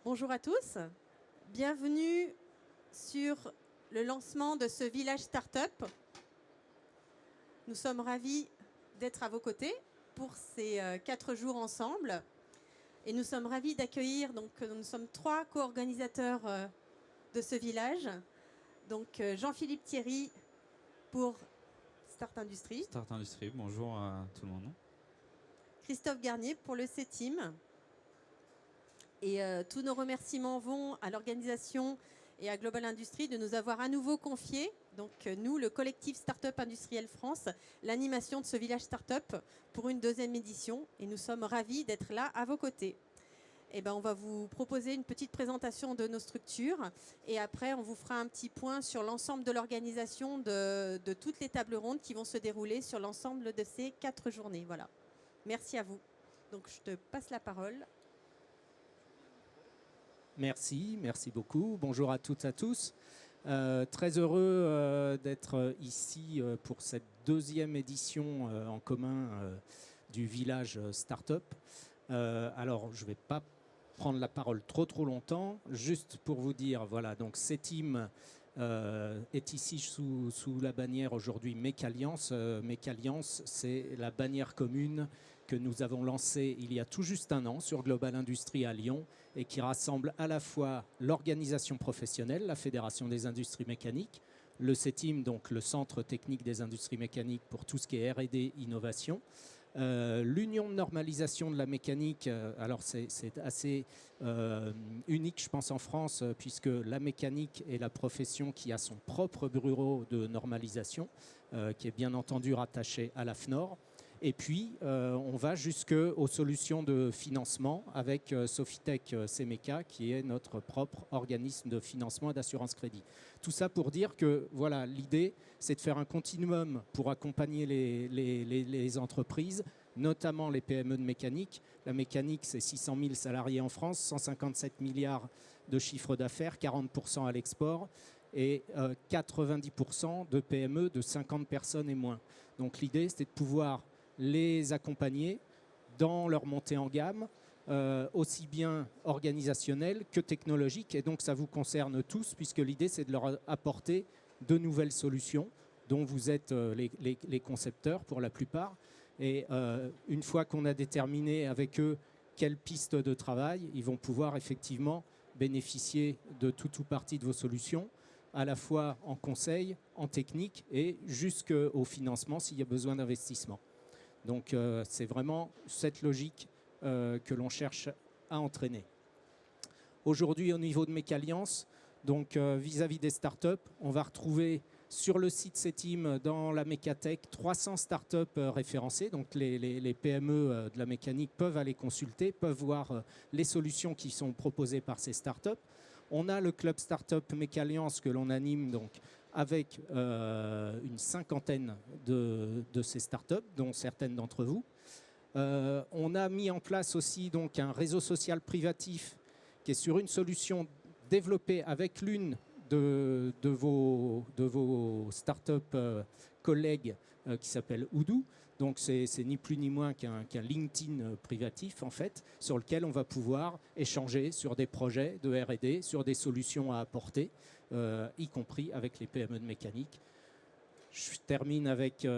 Bonjour à tous, bienvenue sur le lancement de ce village start-up. Nous sommes ravis d'être à vos côtés pour ces 4 jours ensemble et nous sommes ravis d'accueillir, donc nous sommes 3 co-organisateurs de ce village. Donc Jean-Philippe Thierry pour Start Industrie. Start Industrie, bonjour à tout le monde. Christophe Garnier pour le C-Team. Et tous nos remerciements vont à l'organisation et à Global Industries de nous avoir à nouveau confié, donc nous, le collectif Startup Industriel France, l'animation de ce village Startup pour une 2e édition. Et nous sommes ravis d'être là à vos côtés. Et ben, on va vous proposer une petite présentation de nos structures et après on vous fera un petit point sur l'ensemble de l'organisation de toutes les tables rondes qui vont se dérouler sur l'ensemble de ces 4 journées. Voilà. Merci à vous. Donc je te passe la parole. Merci beaucoup. Bonjour à toutes et à tous. Très heureux d'être ici pour cette 2e édition en commun du village Startup. Alors, je ne vais pas prendre la parole trop longtemps, juste pour vous dire, voilà, donc C-Team est ici sous la bannière aujourd'hui Mecalliance. Mecalliance, c'est la bannière commune que nous avons lancée il y a tout juste 1 an sur Global Industries à Lyon et qui rassemble à la fois l'organisation professionnelle, la Fédération des industries mécaniques, le C-Team, donc le Centre technique des industries mécaniques pour tout ce qui est R&D innovation, l'Union de normalisation de la mécanique, alors c'est assez unique je pense en France puisque la mécanique est la profession qui a son propre bureau de normalisation qui est bien entendu rattaché à la FNOR. Et puis, on va jusqu'aux solutions de financement avec Sofitech CMECA, qui est notre propre organisme de financement et d'assurance crédit. Tout ça pour dire que voilà, l'idée, c'est de faire un continuum pour accompagner les entreprises, notamment les PME de mécanique. La mécanique, c'est 600 000 salariés en France, 157 milliards de chiffre d'affaires, 40% à l'export et 90% de PME de 50 personnes et moins. Donc l'idée, c'était de pouvoir les accompagner dans leur montée en gamme, aussi bien organisationnelle que technologique. Et donc, ça vous concerne tous, puisque l'idée, c'est de leur apporter de nouvelles solutions, dont vous êtes les concepteurs pour la plupart. Et une fois qu'on a déterminé avec eux quelle piste de travail, ils vont pouvoir effectivement bénéficier de tout ou partie de vos solutions, à la fois en conseil, en technique et jusqu'au financement s'il y a besoin d'investissement. Donc, c'est vraiment cette logique que l'on cherche à entraîner. Aujourd'hui, au niveau de Mecalliance, donc vis-à-vis des startups, on va retrouver sur le site C-Team dans la Mécatech 300 startups référencées. Donc, les PME de la mécanique peuvent aller consulter, peuvent voir les solutions qui sont proposées par ces startups. On a le club Startup Mecalliance que l'on anime donc avec une 50aine de ces startups, dont certaines d'entre vous. On a mis en place aussi donc, un réseau social privatif qui est sur une solution développée avec l'une de vos startups collègues qui s'appelle Odoo. Donc c'est ni plus ni moins qu'un LinkedIn privatif en fait, sur lequel on va pouvoir échanger sur des projets de R&D, sur des solutions à apporter, y compris avec les PME de mécanique. Je termine avec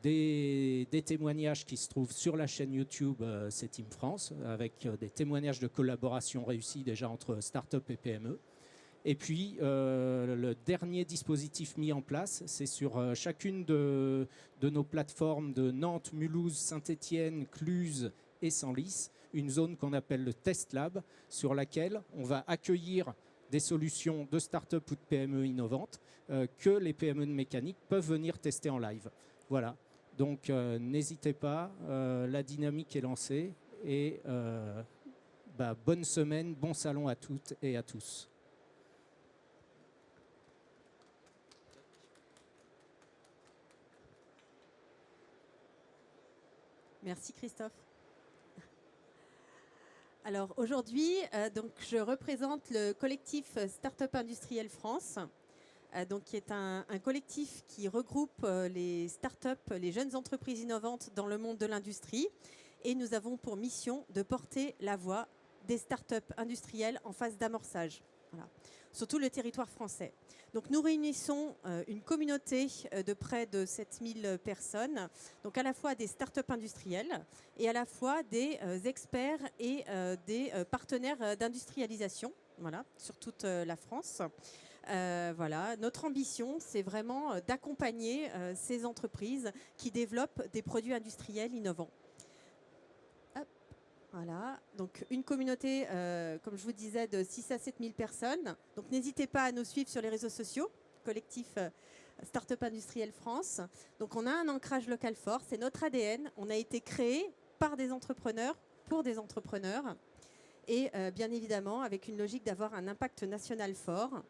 des témoignages qui se trouvent sur la chaîne YouTube C-Team France, avec des témoignages de collaboration réussie déjà entre start-up et PME. Et puis, le dernier dispositif mis en place, c'est sur chacune de nos plateformes de Nantes, Mulhouse, Saint-Étienne, Cluse et Senlis, une zone qu'on appelle le Test Lab, sur laquelle on va accueillir des solutions de start-up ou de PME innovantes que les PME de mécanique peuvent venir tester en live. Voilà, donc n'hésitez pas, la dynamique est lancée et bonne semaine, bon salon à toutes et à tous. Merci Christophe. Alors aujourd'hui, donc je représente le collectif Startup Industriel France, donc qui est un collectif qui regroupe les startups, les jeunes entreprises innovantes dans le monde de l'industrie. Et nous avons pour mission de porter la voix des startups industrielles en phase d'amorçage, voilà, sur tout le territoire français. Donc nous réunissons une communauté de près de 7000 personnes, donc à la fois des startups industrielles et à la fois des experts et des partenaires d'industrialisation, voilà, sur toute la France. Voilà. Notre ambition, c'est vraiment d'accompagner ces entreprises qui développent des produits industriels innovants. Hop, voilà. Donc une communauté, comme je vous disais, de 6 à 7 000 personnes. Donc n'hésitez pas à nous suivre sur les réseaux sociaux, collectif Startup Industrielle France. Donc on a un ancrage local fort, c'est notre ADN. On a été créé par des entrepreneurs, pour des entrepreneurs. Et bien évidemment, avec une logique d'avoir un impact national fort.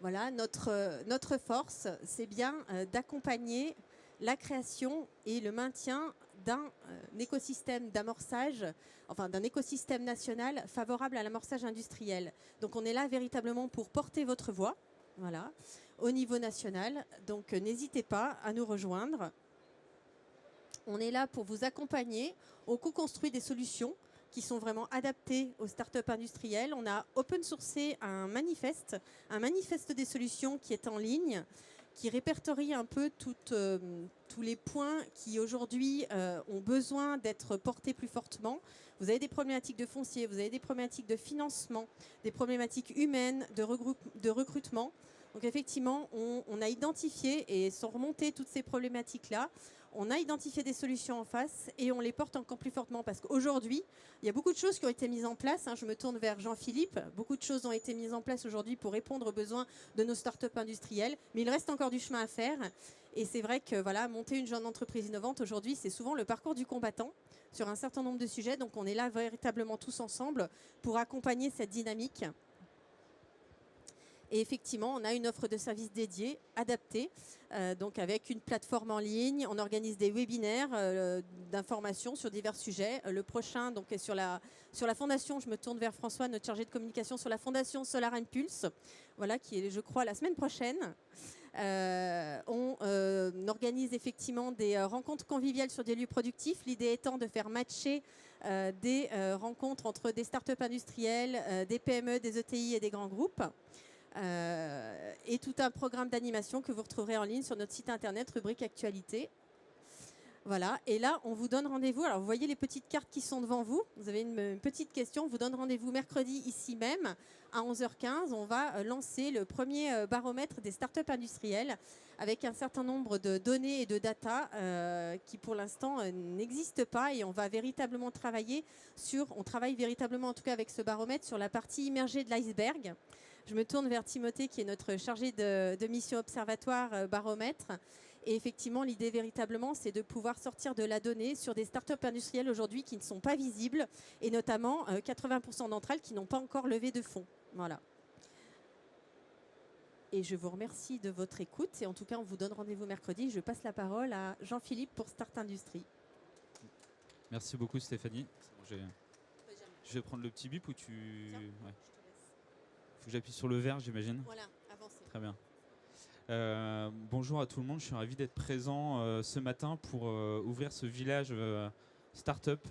Voilà, notre force, c'est bien d'accompagner la création et le maintien d'un écosystème d'amorçage, enfin d'un écosystème national favorable à l'amorçage industriel. Donc on est là véritablement pour porter votre voix, voilà, au niveau national. Donc n'hésitez pas à nous rejoindre. On est là pour vous accompagner au co-construit des solutions qui sont vraiment adaptés aux startups industrielles. On a open sourcé un manifeste des solutions qui est en ligne, qui répertorie un peu tous les points qui aujourd'hui ont besoin d'être portés plus fortement. Vous avez des problématiques de foncier, vous avez des problématiques de financement, des problématiques humaines, de recrutement. Donc effectivement, on a identifié et sont remontées toutes ces problématiques-là. On a identifié des solutions en face et on les porte encore plus fortement parce qu'aujourd'hui, il y a beaucoup de choses qui ont été mises en place. Je me tourne vers Jean-Philippe. Beaucoup de choses ont été mises en place aujourd'hui pour répondre aux besoins de nos startups industrielles. Mais il reste encore du chemin à faire. Et c'est vrai que voilà, monter une jeune entreprise innovante aujourd'hui, c'est souvent le parcours du combattant sur un certain nombre de sujets. Donc on est là véritablement tous ensemble pour accompagner cette dynamique. Et effectivement, on a une offre de services dédiée, adaptée, donc avec une plateforme en ligne. On organise des webinaires d'information sur divers sujets. Le prochain donc, est sur la fondation. Je me tourne vers François, notre chargé de communication, sur la fondation Solar Impulse, voilà, qui est, je crois, la semaine prochaine. On organise effectivement des rencontres conviviales sur des lieux productifs. L'idée étant de faire matcher des rencontres entre des startups industrielles, des PME, des ETI et des grands groupes. Et tout un programme d'animation que vous retrouverez en ligne sur notre site internet, rubrique actualité. Voilà, et là on vous donne rendez-vous. Alors vous voyez les petites cartes qui sont devant vous. Vous avez une petite question. On vous donne rendez-vous mercredi ici même à 11h15. On va lancer le premier baromètre des startups industrielles avec un certain nombre de données et de data qui pour l'instant n'existent pas, et on va véritablement travailler on travaille véritablement en tout cas avec ce baromètre sur la partie immergée de l'iceberg. Je me tourne vers Timothée qui est notre chargé de mission observatoire baromètre. Et effectivement, l'idée véritablement, c'est de pouvoir sortir de la donnée sur des startups industrielles aujourd'hui qui ne sont pas visibles, et notamment 80% d'entre elles qui n'ont pas encore levé de fonds. Voilà. Et je vous remercie de votre écoute. Et en tout cas, on vous donne rendez-vous mercredi. Je passe la parole à Jean-Philippe pour Start Industrie. Merci beaucoup Stéphanie. Bon, je vais prendre le petit bip ou tu... Ouais. Faut que j'appuie sur le vert, j'imagine. Voilà, avancez. Très bien. Bonjour à tout le monde, je suis ravi d'être présent ce matin pour ouvrir ce village start-up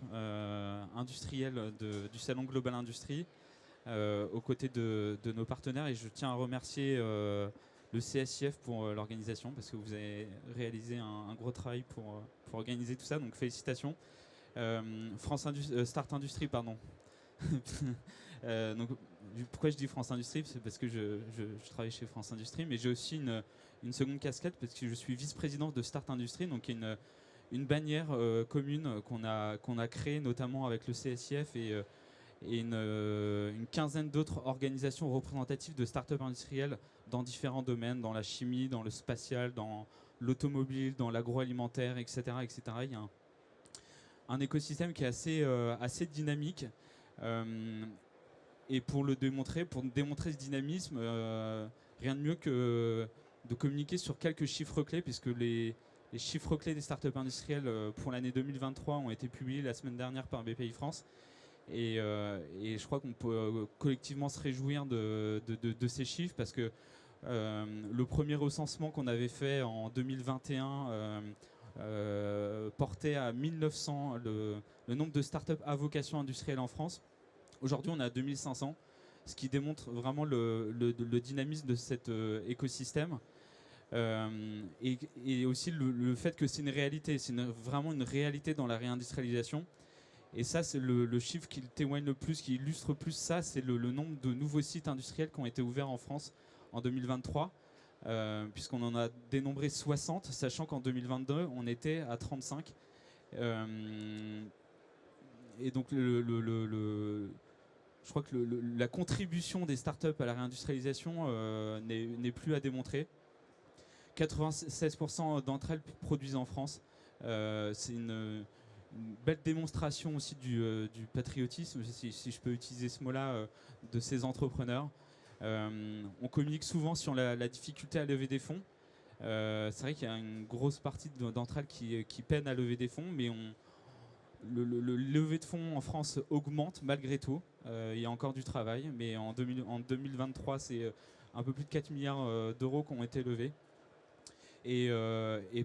industriel du Salon Global Industrie aux côtés de nos partenaires, et je tiens à remercier le CSIF pour l'organisation parce que vous avez réalisé un gros travail pour organiser tout ça, donc félicitations. Start Industrie, pardon. Donc, pourquoi je dis France Industrie? C'est parce que je travaille chez France Industrie, mais j'ai aussi une seconde casquette parce que je suis vice-président de Start Industrie, donc une bannière commune qu'on a créée notamment avec le CSIF et une quinzaine d'autres organisations représentatives de start-up industrielles dans différents domaines, dans la chimie, dans le spatial, dans l'automobile, dans l'agroalimentaire, etc., etc. Il y a un écosystème qui est assez dynamique. Et pour démontrer ce dynamisme, rien de mieux que de communiquer sur quelques chiffres clés, puisque les chiffres clés des startups industrielles pour l'année 2023 ont été publiés la semaine dernière par BPI France. Et je crois qu'on peut collectivement se réjouir de ces chiffres, parce que le premier recensement qu'on avait fait en 2021 portait à 1900 le nombre de startups à vocation industrielle en France. Aujourd'hui, on est à 2500, ce qui démontre vraiment le dynamisme de cet écosystème. Et aussi le fait que c'est une réalité, c'est vraiment une réalité dans la réindustrialisation. Et ça, c'est le chiffre qui témoigne le plus, qui illustre plus ça, c'est le nombre de nouveaux sites industriels qui ont été ouverts en France en 2023, puisqu'on en a dénombré 60, sachant qu'en 2022, on était à 35. Et donc, je crois que la contribution des startups à la réindustrialisation n'est plus à démontrer. 96% d'entre elles produisent en France. C'est une belle démonstration aussi du patriotisme, si je peux utiliser ce mot-là, de ces entrepreneurs. On communique souvent sur la difficulté à lever des fonds. C'est vrai qu'il y a une grosse partie d'entre elles qui peinent à lever des fonds, mais le lever de fonds en France augmente malgré tout. Il y a encore du travail, mais en 2023, c'est un peu plus de 4 milliards d'euros qui ont été levés. Et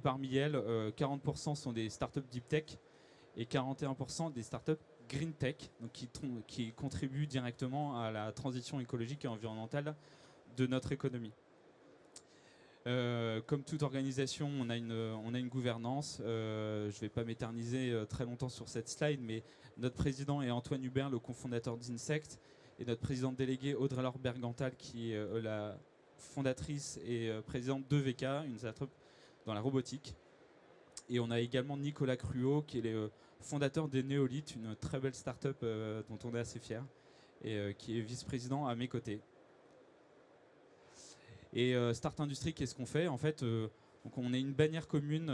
parmi elles, 40% sont des startups deep tech et 41% des startups green tech, donc qui contribuent directement à la transition écologique et environnementale de notre économie. Comme toute organisation, on a une gouvernance. Je ne vais pas m'éterniser très longtemps sur cette slide, mais notre président est Antoine Hubert, le cofondateur d'Insect, et notre présidente déléguée Audrey-Laure Bergantal, qui est la fondatrice et présidente d'EVK, une startup dans la robotique. Et on a également Nicolas Cruau, qui est le fondateur des Néolithes, une très belle startup dont on est assez fiers, et qui est vice-président à mes côtés. Et Start Industrie, qu'est-ce qu'on fait? En fait, donc on est une bannière commune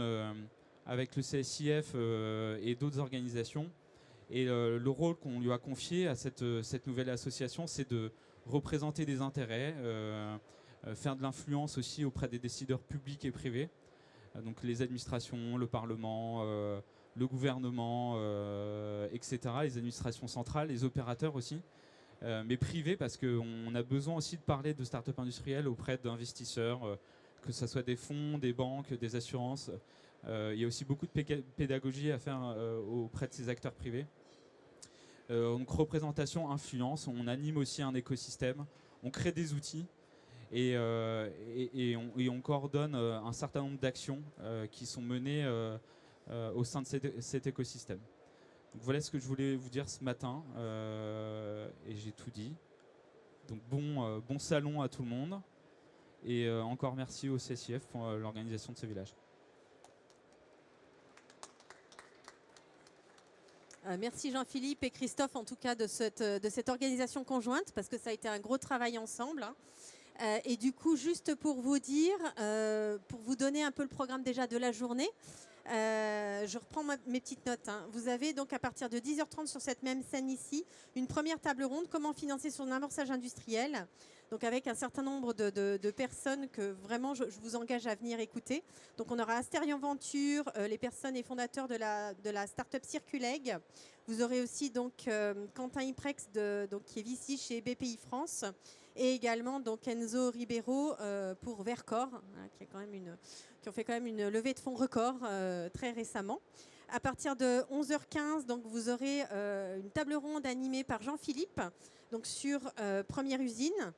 avec le CSIF et d'autres organisations. Et le rôle qu'on lui a confié à cette nouvelle association, c'est de représenter des intérêts, faire de l'influence aussi auprès des décideurs publics et privés, donc les administrations, le Parlement, le gouvernement, etc., les administrations centrales, les opérateurs aussi, mais privés, parce qu'on a besoin aussi de parler de start-up industrielles auprès d'investisseurs, que ce soit des fonds, des banques, des assurances. Il y a aussi beaucoup de pédagogie à faire auprès de ces acteurs privés. Donc représentation, influence, on anime aussi un écosystème, on crée des outils et on coordonne un certain nombre d'actions qui sont menées au sein de cet écosystème. Donc voilà ce que je voulais vous dire ce matin et j'ai tout dit. Donc bon salon à tout le monde et encore merci au CSIF pour l'organisation de ce village. Merci Jean-Philippe et Christophe en tout cas de cette organisation conjointe, parce que ça a été un gros travail ensemble. Et du coup, juste pour vous dire, pour vous donner un peu le programme déjà de la journée, je reprends mes petites notes. Vous avez donc à partir de 10h30 sur cette même scène ici, une première table ronde, comment financer son amorçage industriel. Donc avec un certain nombre de personnes que vraiment je vous engage à venir écouter. Donc on aura Asterion Venture, les personnes et fondateurs de la start-up Circuleg. Vous aurez aussi donc Quentin Iprex qui est VC chez BPI France. Et également donc Enzo Ribeiro pour Vercor, qui ont fait quand même une levée de fonds record très récemment. À partir de 11h15, donc, vous aurez une table ronde animée par Jean-Philippe donc sur Première Usine.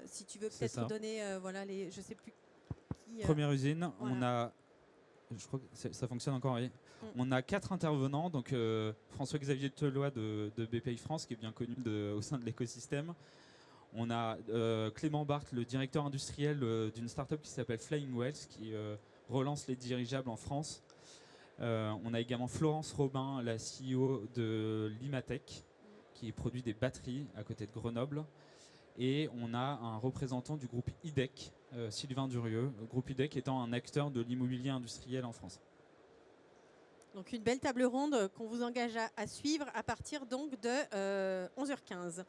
Si tu veux peut-être donner, je ne sais plus qui. Première Usine, voilà. On a, je crois que ça fonctionne encore, oui. On a 4 intervenants, donc François-Xavier Teloy de BPI France, qui est bien connu au sein de l'écosystème. On a Clément Barthes, le directeur industriel d'une start-up qui s'appelle Flying Wells, qui relance les dirigeables en France. On a également Florence Robin, la CEO de Limatech, qui produit des batteries à côté de Grenoble. Et on a un représentant du groupe IDEC, Sylvain Durieux, le groupe IDEC étant un acteur de l'immobilier industriel en France. Donc une belle table ronde qu'on vous engage à suivre à partir donc de 11h15.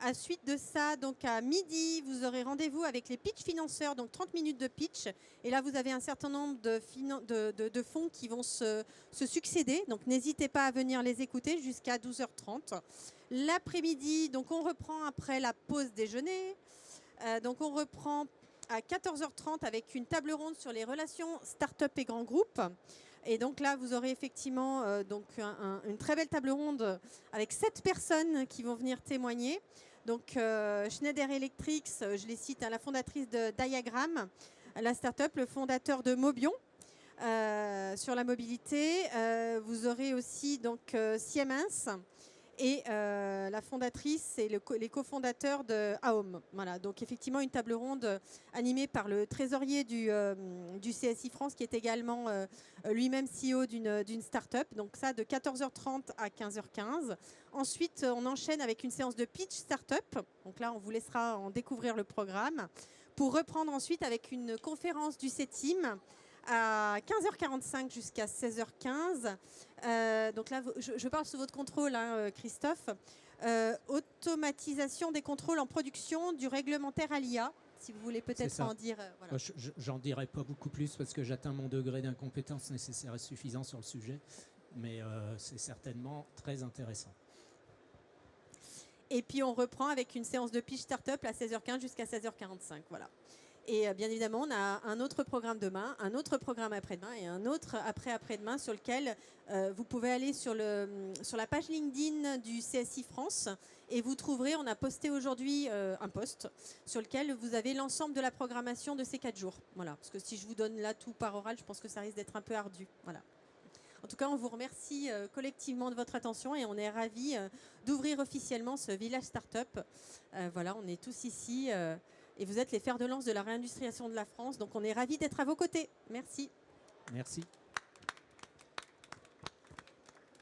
À suite de ça, donc à midi, vous aurez rendez-vous avec les pitch financeurs, donc 30 minutes de pitch. Et là, vous avez un certain nombre de fonds qui vont se succéder. Donc n'hésitez pas à venir les écouter jusqu'à 12h30. L'après-midi, donc on reprend après la pause déjeuner. Donc on reprend à 14h30 avec une table ronde sur les relations start-up et grands groupes. Et donc là, vous aurez effectivement donc une très belle table ronde avec 7 personnes qui vont venir témoigner. Donc Schneider Electric, je les cite, la fondatrice de Diagram, la start-up, le fondateur de Mobion sur la mobilité. Vous aurez aussi donc Siemens et la fondatrice et les cofondateurs de AOM. Voilà, donc effectivement une table ronde animée par le trésorier du CSI France, qui est également lui-même CEO d'une start-up. Donc ça, de 14h30 à 15h15. Ensuite, on enchaîne avec une séance de pitch start-up. Donc là, on vous laissera en découvrir le programme. Pour reprendre ensuite avec une conférence du CETIM à 15h45 jusqu'à 16h15. Donc là, je parle sous votre contrôle, hein, Christophe. Automatisation des contrôles en production du réglementaire à l'IA. Si vous voulez peut-être en dire. Voilà. J'en dirai pas beaucoup plus parce que j'atteins mon degré d'incompétence nécessaire et suffisant sur le sujet. Mais c'est certainement très intéressant. Et puis on reprend avec une séance de pitch startup à 16h15 jusqu'à 16h45. Voilà. Et bien évidemment, on a un autre programme demain, un autre programme après-demain et un autre après-après-demain sur lequel vous pouvez aller sur la page LinkedIn du CSI France et vous trouverez, on a posté aujourd'hui un post sur lequel vous avez l'ensemble de la programmation de ces 4 jours. Voilà. Parce que si je vous donne là tout par oral, je pense que ça risque d'être un peu ardu. Voilà. En tout cas, on vous remercie collectivement de votre attention et on est ravis d'ouvrir officiellement ce village start-up. Voilà, on est tous ici et vous êtes les fers de lance de la réindustrialisation de la France. Donc, on est ravis d'être à vos côtés. Merci. Merci.